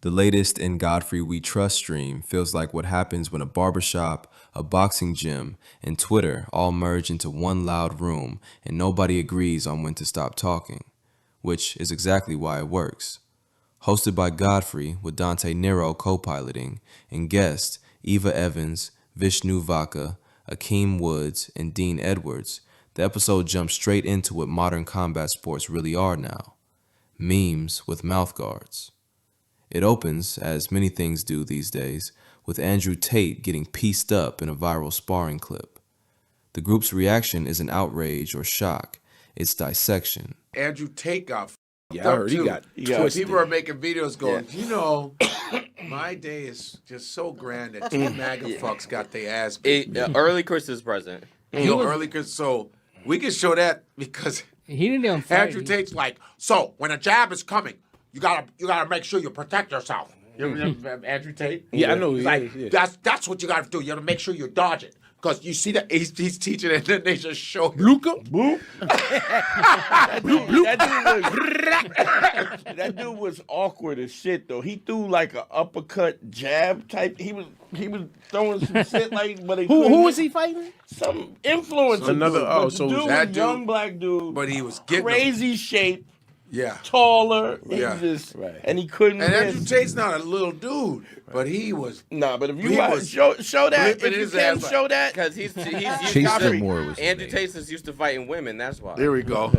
The latest in Godfrey We Trust stream feels like what happens when a barbershop, a boxing gym, and Twitter all merge into one loud room and nobody agrees on when to stop talking, which is exactly why it works. Hosted by Godfrey with Dante Nero co-piloting, and guests Eva Evans, Vishnu Vaka, Akeem Woods, and Dean Edwards, the episode jumps straight into what modern combat sports really are now: memes with mouth guards. It opens, as many things do these days, with Andrew Tate getting pieced up in a viral sparring clip. The group's reaction isn't outrage or shock, it's dissection. Andrew Tate got Yeah, I heard he got twisted. People are making videos going, you know, my day is just so grand that two MAGA fucks got their ass beat. Early Christmas present. Early Christmas. So we can show that because he didn't even fight. Andrew Tate's like, so when a jab is coming, you gotta make sure you protect yourself. You remember Andrew Tate? Yeah, I know. He's like, that's what you gotta do. You gotta make sure you dodge it. Because you see that he's teaching it, and then they just show him. Luca? Boop. That dude was awkward as shit, though. He threw like an uppercut jab type. He was throwing some shit like, but who was he fighting? Some influencer. Another. Dude. Oh, But so the dude that was dude, young black dude, but he was getting crazy shape, yeah, taller. Yeah. He just, and he couldn't. And miss. Andrew Tate's not a little dude, but he was. Nah, but if you He watch, was show that, ripping if you his can ass show that, Because he's Chase Godfrey. Moore was his Andrew name. Tate is used to fighting women. That's why. There we go.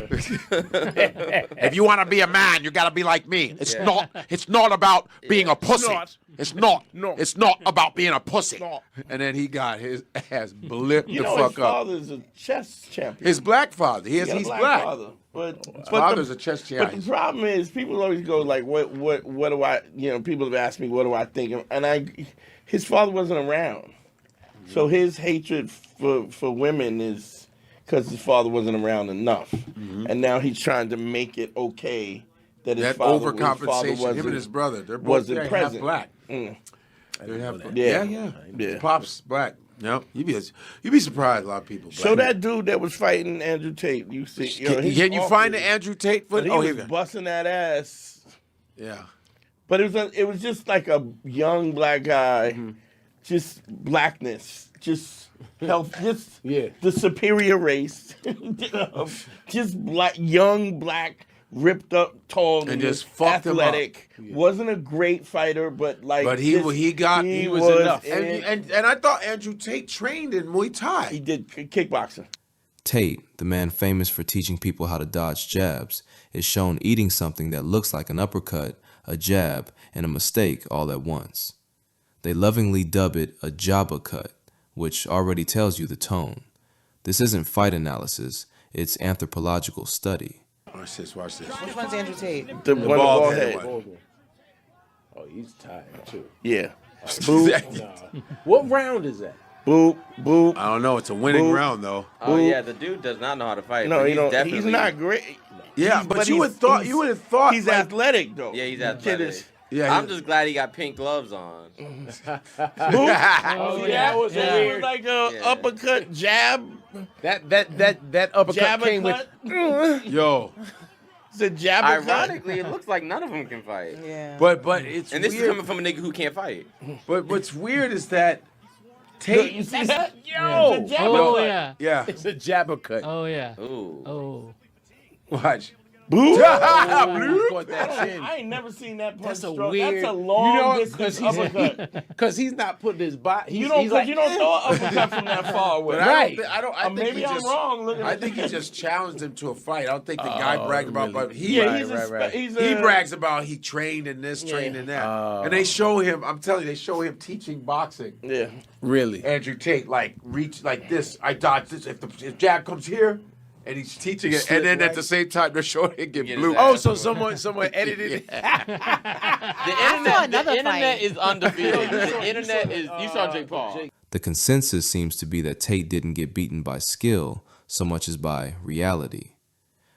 If you want to be a man, you got to be like me. It's not about being a pussy. It's not about being a pussy. And then he got his ass blipped you the know fuck his up. father's a chess champion. His black father. He got a He's black. father. But father's a chess champion. But the problem is, people always go like, "What do I?" You know, people have asked me, "What do I think?" And his father wasn't around, so his hatred for women is because his father wasn't around enough, and now he's trying to make it okay that his father overcompensation. wasn't, Him and his brother, they're both wasn't half present. black. Mm. They have, Yeah. yeah. Pop's black. Yep. You'd be surprised. A lot of people. Show that dude that was fighting Andrew Tate. You see, Can you find the Andrew Tate But footage? he was busting that ass. Yeah. But it was just like a young black guy, just blackness, just health, just the superior race, just young black, ripped up, tall, and just fucked athletic. him up. Wasn't a great fighter, but like, he was enough. And I thought Andrew Tate trained in Muay Thai. He did kickboxing. Tate, the man famous for teaching people how to dodge jabs, is shown eating something that looks like an uppercut, a jab, and a mistake all at once. They lovingly dub it a jabba cut, which already tells you the tone. This isn't fight analysis, it's anthropological study. Watch this. Which one's Andrew Tate? The bald head head. one. Oh, he's tired too. Yeah. What round is that? Boop, boop. I don't know. It's a winning Boop. round though. Oh yeah, the dude does not know how to fight. No, but he don't. definitely, He's not great. Yeah, but you would have thought he's like, athletic though. Yeah, he's The kid athletic. is- Yeah, I'm just glad he got pink gloves on. Boop. Oh, that was it weird. was like a uppercut jab. That uppercut Jabber came cut. with. yo. It's a jabber cut. Ironically, it looks like none of them can fight. Yeah. But it's And this is weird. coming from a nigga who can't fight. But what's weird is that Look, Tate. you see that? Yo! It's a jabber Oh cut. yeah. Yeah. It's a jabber cut. Oh yeah. Ooh. Oh. Watch. Boop. Caught that chin. I ain't never seen that punch That's a throw. weird. That's a long distance he's uppercut. because he's not putting his body. You don't throw an uppercut from that far away. But Right. I think Maybe he I'm just, wrong. Looking I at think he just challenged him to a fight. I don't think the guy bragged about, really? but he Yeah, he's he brags about he trained in this, trained in that, and they show him. I'm telling you, they show him teaching boxing. Yeah. Really. Andrew Tate like reach like this. I dodge this. If the jab comes here, and he's teaching it, and then at the same time they're showing it get blue. Oh, so someone edited it. saw another The internet fight. is undefeated. The internet is. You saw Jake Paul. The consensus seems to be that Tate didn't get beaten by skill so much as by reality.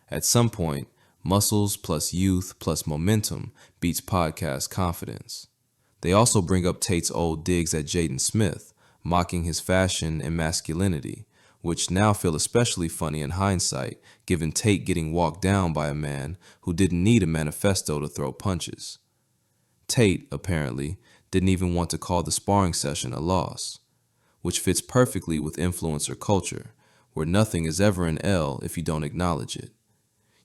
At some point, muscles plus youth plus momentum beats podcast confidence. They also bring up Tate's old digs at Jaden Smith, mocking his fashion and masculinity, which now feel especially funny in hindsight, given Tate getting walked down by a man who didn't need a manifesto to throw punches. Tate, apparently, didn't even want to call the sparring session a loss, which fits perfectly with influencer culture, where nothing is ever an L if you don't acknowledge it.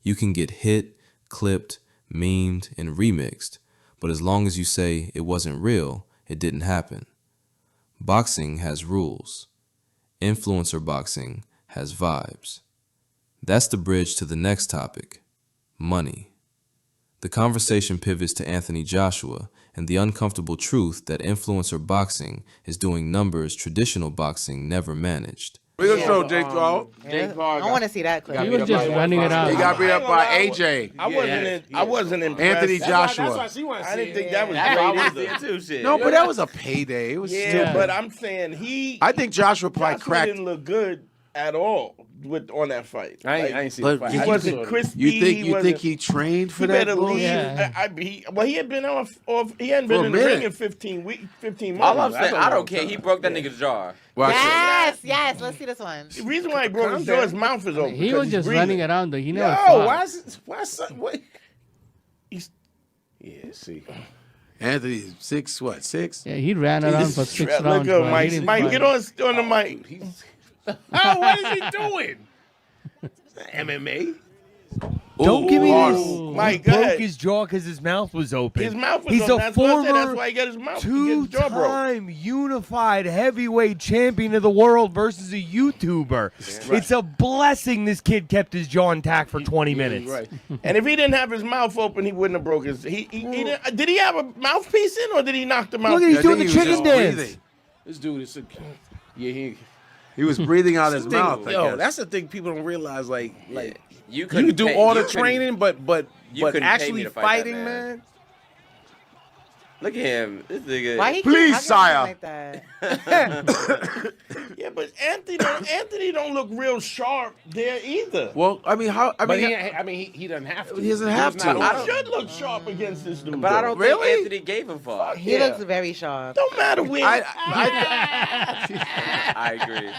You can get hit, clipped, memed, and remixed, but as long as you say it wasn't real, it didn't happen. Boxing has rules. Influencer boxing has vibes. That's the bridge to the next topic, money. The conversation pivots to Anthony Joshua and the uncomfortable truth that influencer boxing is doing numbers traditional boxing never managed. We're going to show Jake Paul. Yeah, I want to see that clip. He was just running around. He got beat up by AJ. I wasn't impressed. Anthony Joshua. That's why she wants to I see didn't think it. that was That's why I great want to either. see it too. Shit. No, but that was a payday. It was Yeah, stupid. but I'm saying I think Joshua probably Joshua cracked. didn't look good at all on that fight. I Like, ain't seen but the fight. he you wasn't saw it. crispy. You think he trained for He that? better bullshit? leave. Yeah. He had been off. He hadn't For been a in the ring minute. in 15 months. All I'm saying, That's a I long don't care. time. He broke that nigga's jaw. Watch it. Yes. Let's see this one. The reason why he broke his jaw, his mouth is open. He because was he's just breathing. running around though. He never Yo, fought. what? Yeah, see. Anthony, 6'6"? Yeah, he ran around for 6 Look rounds. at but he Mike. didn't Mike, fight. get on the mic. Oh, what is he doing? MMA. Don't give me this. Mike, He go broke ahead. his jaw because his mouth was open. His mouth was He's open. a That's what I said. That's former why he got his mouth. He got his jaw broke. two-time unified heavyweight champion of the world versus a YouTuber. It's a blessing this kid kept his jaw intact for 20 minutes. Right. And if he didn't have his mouth open, he wouldn't have broke his. He didn't, did he have a mouthpiece in, or did he knock the mouth? Look at he's I doing think the he was chicken just dance. breathing. This dude is He was breathing out his thing, mouth. I yo, guess. that's the thing people don't realize. Like You you do all the couldn't- training, but you couldn't pay me actually to fight that fighting, man. man. Look at him. This nigga. Why he Please, keep sire. like that? Yeah, but Anthony don't look real sharp there either. Well, I mean, how? But he doesn't have to. He doesn't have He's to. not He should look sharp against this dude. But I though. don't Really? think Anthony gave a fuck. He looks very sharp. Don't matter when. I agree.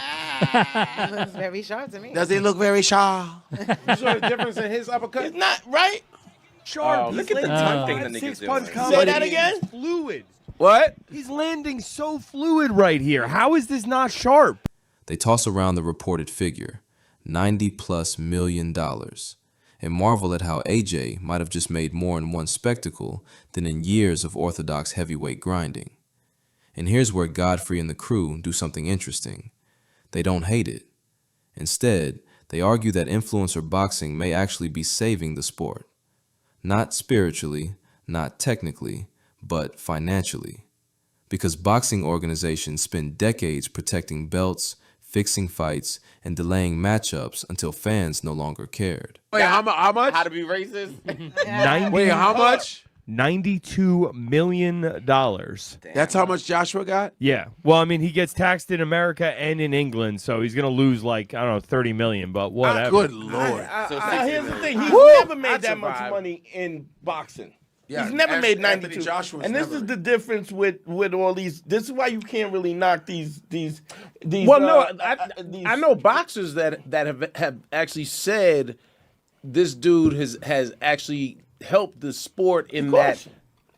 He looks very sharp to me. Does he look very sharp? You saw the difference in his uppercut? It's not right. Sharp. Look He's at the landing tongue thing the 5, nigga's 6 doing. punch Say combo. that again? He's fluid. What? He's landing so fluid right here. How is this not sharp? They toss around the reported figure, $90+ million, and marvel at how AJ might have just made more in one spectacle than in years of orthodox heavyweight grinding. And here's where Godfrey and the crew do something interesting. They don't hate it. Instead, they argue that influencer boxing may actually be saving the sport. Not spiritually, not technically, but financially. Because boxing organizations spend decades protecting belts, fixing fights, and delaying matchups until fans no longer cared. Wait, how much? How to be racist? 90, Wait, how much? $92 million. That's how much Joshua got? Yeah. Well, I mean, he gets taxed in America and in England, so he's going to lose like, I don't know, 30 million, but whatever. Good Lord. So Now, here's the thing. He's Woo! never made I'd that much survive. money in boxing. Yeah, He's never made Anthony 92. Joshua's And this never. is the difference with all these. This is why you can't really knock these. Well, no, these, I know boxers that have actually said this dude has actually helped the sport in that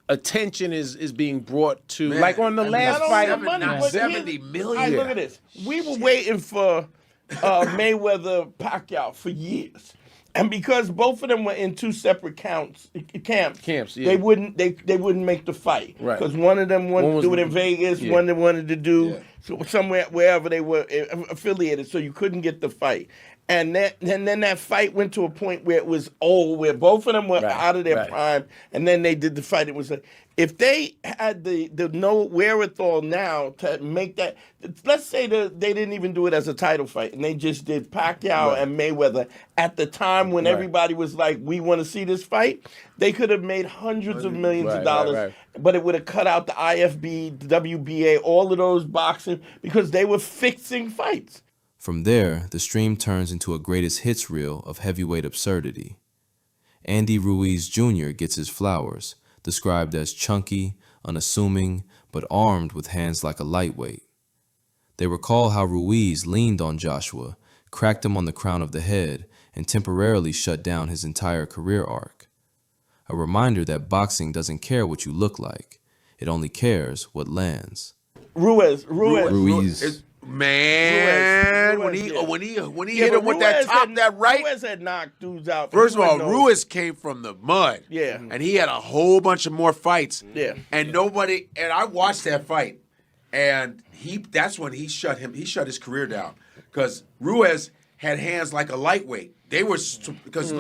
attention is being brought to. Man, like on the I mean, last not only fight, the money, but here's- 70 million. All right, look at this. We were waiting for Mayweather Pacquiao for years. And because both of them were in two separate camps, yeah. they wouldn't make the fight. Right. Because one of them wanted One to was- do it in Vegas, yeah. one they wanted to do somewhere wherever they were affiliated, so you couldn't get the fight. And then that fight went to a point where it was old, where both of them were out of their prime, and then they did the fight. It was like, if they had the no wherewithal now to make that, let's say they didn't even do it as a title fight, and they just did Pacquiao and Mayweather at the time when everybody was like, we want to see this fight, they could have made hundreds of millions of dollars, but it would have cut out the IFB, the WBA, all of those boxing, because they were fixing fights. From there, the stream turns into a greatest hits reel of heavyweight absurdity. Andy Ruiz Jr. gets his flowers, described as chunky, unassuming, but armed with hands like a lightweight. They recall how Ruiz leaned on Joshua, cracked him on the crown of the head, and temporarily shut down his entire career arc. A reminder that boxing doesn't care what you look like. It only cares what lands. Ruiz. Man, Ruiz, when he Yeah, hit him but with that Ruiz top, had- that right. Ruiz had knocked dudes out. First of He all, wasn't Ruiz came from the mud. Yeah. And he had a whole bunch of more fights. Yeah. And I watched that fight. And that's when he shut his career down. Because Ruiz had hands like a lightweight. They were, because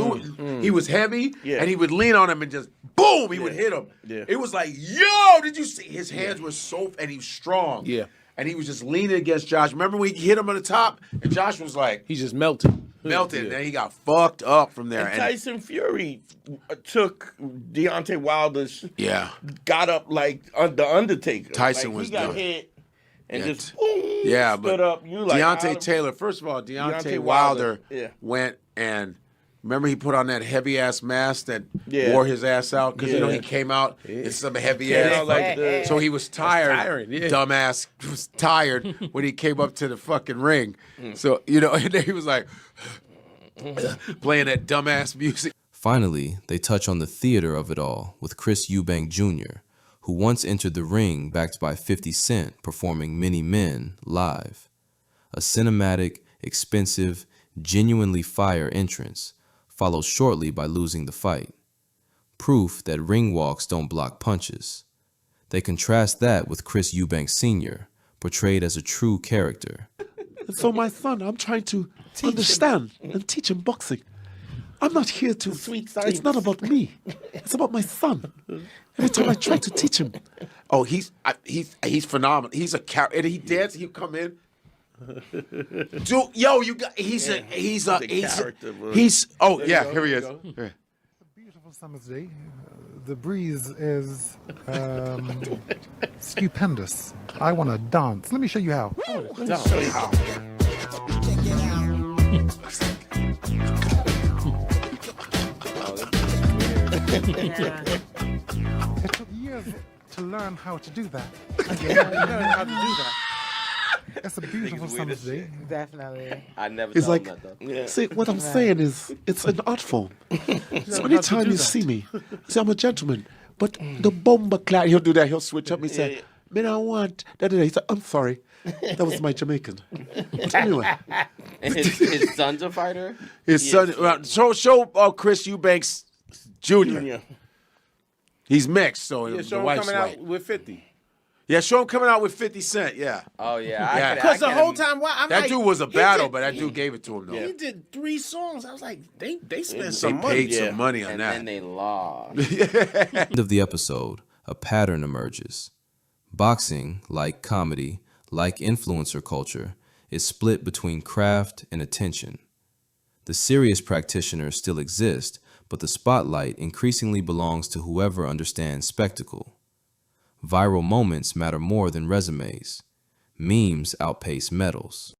he was heavy, and he would lean on him and just, boom, he would hit him. Yeah. It was like, yo, did you see? His hands were so, and he was strong. Yeah. And he was just leaning against Josh. Remember when he hit him on the top? And Josh was like, He just melted. melted. And then he got fucked up from there. And Tyson Fury took Deontay Wilder's, Yeah. got up like the Undertaker. Tyson like, was he got done. hit and Yeah. just boom, Yeah, stood but up. You like Deontay out of- Taylor. First of all, Deontay Deontay Wilder Wilder, went and remember he put on that heavy ass mask that Yeah. wore his ass out because you know Yeah. he came out in some heavy Came ass. out like the- So he was tired. tiring, yeah. Dumbass was tired when he came up to the fucking ring. So you know, and then he was like playing that dumbass music. Finally, they touch on the theater of it all with Chris Eubank Jr., who once entered the ring backed by 50 Cent performing Many Men live. A cinematic, expensive, genuinely fire entrance, followed shortly by losing the fight. Proof that ring walks don't block punches. They contrast that with Chris Eubank Sr., portrayed as a true character. So my son, I'm trying to understand and teach him boxing. I'm not here to. Sweet It's not about me. It's about my son. Every time I try to teach him, Oh, he's phenomenal. He's a character. And he dances. He'll come in. Dude, yo, you got. He's a character, bro. Oh yeah, here he is. Here. Beautiful summer's day. The breeze is stupendous. I want to dance. Let me show you how. It took years to learn how to do that. It's a beautiful summer's day. Definitely. I never it's tell like, him that though. see, what I'm saying is, it's an art form. So anytime you see me, say I'm a gentleman, but the bomber clad, he'll do that. He'll switch up. He say, "Man, I want." He said, "I'm sorry, that was my Jamaican." But anyway, And his son's a fighter? His son. Show Chris Eubanks Jr. Yeah. He's mixed, so Yeah, the show him wife's coming white. out with 50. Yeah, show him coming out with 50 Cent. Yeah, Oh, yeah. Yeah. Because the whole time, I'm that like, dude was a he battle, did- but that dude gave it to him though. He did 3 songs. I was like, they spent They some money. paid some money on And that. then they lost. End of the episode, a pattern emerges. Boxing, like comedy, like influencer culture, is split between craft and attention. The serious practitioners still exist, but the spotlight increasingly belongs to whoever understands spectacle. Viral moments matter more than resumes. Memes outpace medals.